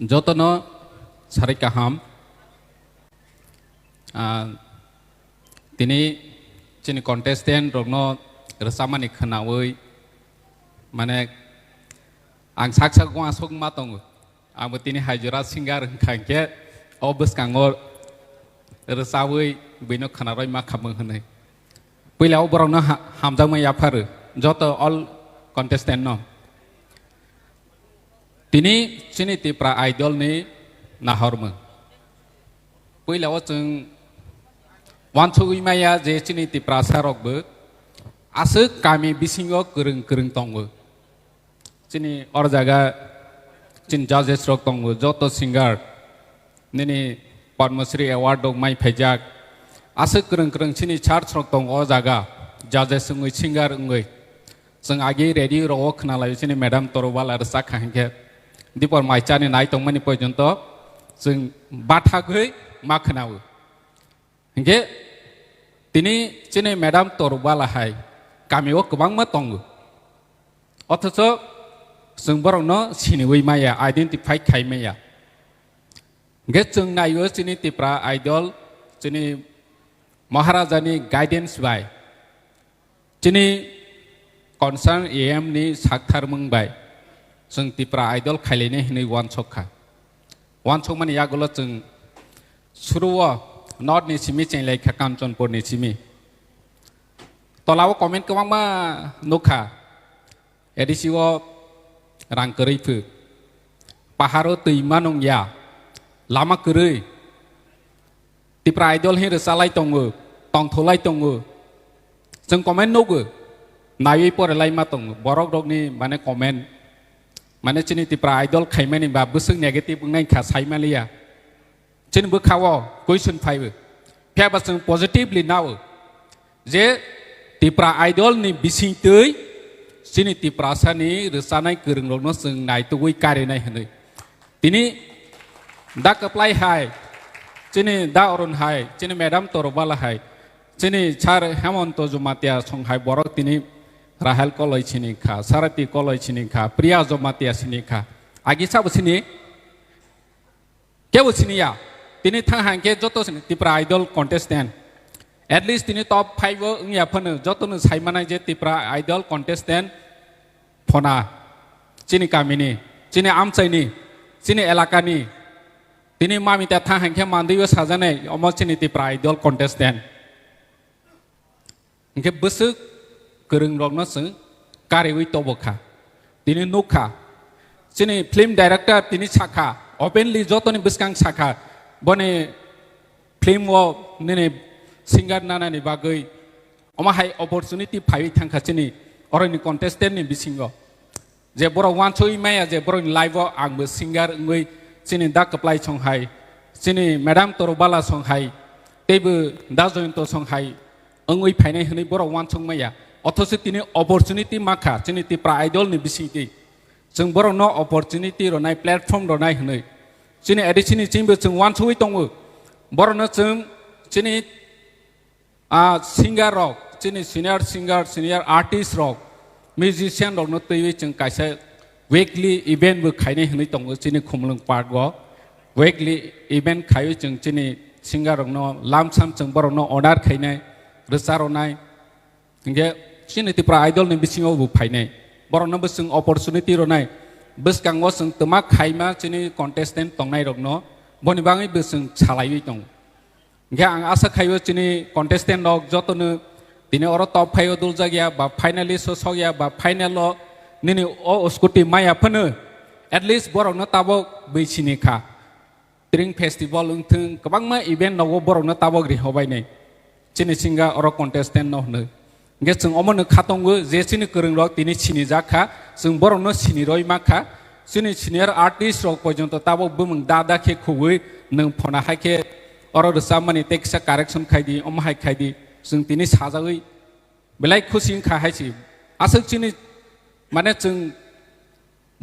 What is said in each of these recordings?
jotono sari kaham tini chini contestant rogno resamani khanawoi mane ang saksa gwa sok matong ang tini hajura singar khangke obus kangor resawoi bino khanaroi ma khamang hanai puilau borong na hamjang ma yapar joto all contestant no tini chini Tipra idol ni nahorma puilau chung wanchui maya je chini Tipra sarok be asuk kami bisingo kereng tonggo chini or jaga chin judges rok tonggo joto singer nini Padmasri award dog mai phejak asuk kereng chini chart rok tong o jaga judges ngui singer ngui sing agi ready ro khna lai chini madam torwala rsa khangke dipor mai chani nai tong mani porjonto sing batha goi ma khnawo hingke tini chini madam torwala hai kamiwo kubang ma tongo othoso sing borong no siniwi maya identify khai maya ge chung nayo chini Tipra idol chini Maharajani guidance bai chini concern am ni sakthar mung bai sing Tipra idol khailene hini wanchokha wanchok mani yagulo chung suruwa not ni simi chenglai kha kamchonpur ni simi tolawo comment kawang ma nukha edisiwo rangkeri phu paharo tuimanong ya lama kerei Tipra idol hi resalai tongo tong tholai tongo jeng comment nogo nayi pore lai ma tongo borok rok ni mane comment mane chini Tipra idol khaimani ba busung negative ngai kha saimalia chin bu khawo question 5 phya ba sung positively now je Tipra idol ni bising teuy chini Tipra sani resanai kereng rok no sung nai tuwi kare nai hanoi tini da apply hai chini da orun hai chini madam torobala hai chini char Hemanto Jamatia song hai borok tini Rahel koloi chini kha Sarati koloi chini kha Priya Jamatia chini kha agi sab chini kebo chini ya tini thang hang ke joto chini Tipra idol contestant at least tini top 5 ngya phone joto no saimana je Tipra idol contestant phona chini kamini chini amchaini chini elakani tini mami ta thang hang ke mandiyo sajane omo chini Tipra idol contestant ngke busuk kereng rok no sung kariwi tobokha tini nukha chini film director tini sakha openly joto ni biskang sakha bone film wo nini singer nana ni bagai oma hai opportunity phai thangkha chini oroni contestant ni bisingo je boro wanchoi maya je boro live ang bo singer ngui chini da apply chong hai chini madam torobala song hai tebu da jointo song hai ngui phainai hni boro wanchong maya othoso tini opportunity makha chini Tipra idol ni bisingti jeng boro no opportunity ro nai platform ro nai hni chini addition chimbo jeng wanchoi tongo boro no jeng chini singer rock chini senior singer senior artist rock musician rock no tei jeng kaisa weekly event bu khainai hni tongo chini khumlung park go weekly event khayo jeng chini singer rock no lamsam jeng boro no order khainai resaro nai nge chini Tipra idol ni bisingo bu phainai boro no busung opportunity ro nai buskango sung tama khaima chini contestant tongnai rok no boni bangai busung chalai tong nge ang asa khayo chini contestant rok joto no tini oro top 5 dul jagya ba finalist so sogya ba final lo nini o scooty maya phane at least boro no tabo beisini kha tring festival ungthung kabang ma event no boro no tabo gri hobai nei chini singa oro contestant no ne nge chung omono khatongo je chini kereng rok tini chini jakha chung boro no chini roi makha chini senior artist rok porjonto tabo bumung dada khe khugui nung phona haike oro rsamani teksa correction khaidi omhai khaidi chung tini sajagui belai khusi kha haisi asuk chini mane chung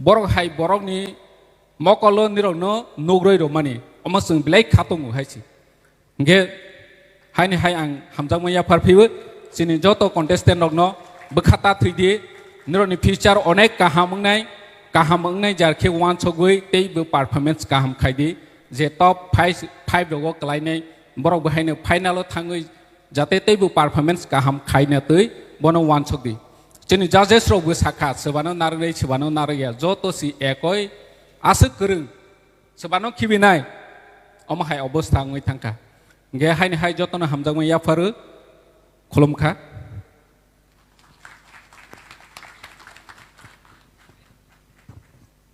borok hai borok ni mokolo nirok no nugroi ro mani omo chung belai khatongo haisi nge haini hai ang hamjang maya farphibu chini joto contestant rok no bkhata thidi nironi future onek kahamungnai kaham ngai jar ke wan chogui tei bu performance kaham khaidi je top 5 rogo klai nei borok bahai ne final o thangui jate tei bu performance kaham khaina tei bono wan chogdi chini judges rok bu sakha sebano narei sebano narei jo to si ekoi asuk kurung sebano khibinai omahai obostha ngoi thangka ge haini hai jotona hamjangmai yafaru khulumkha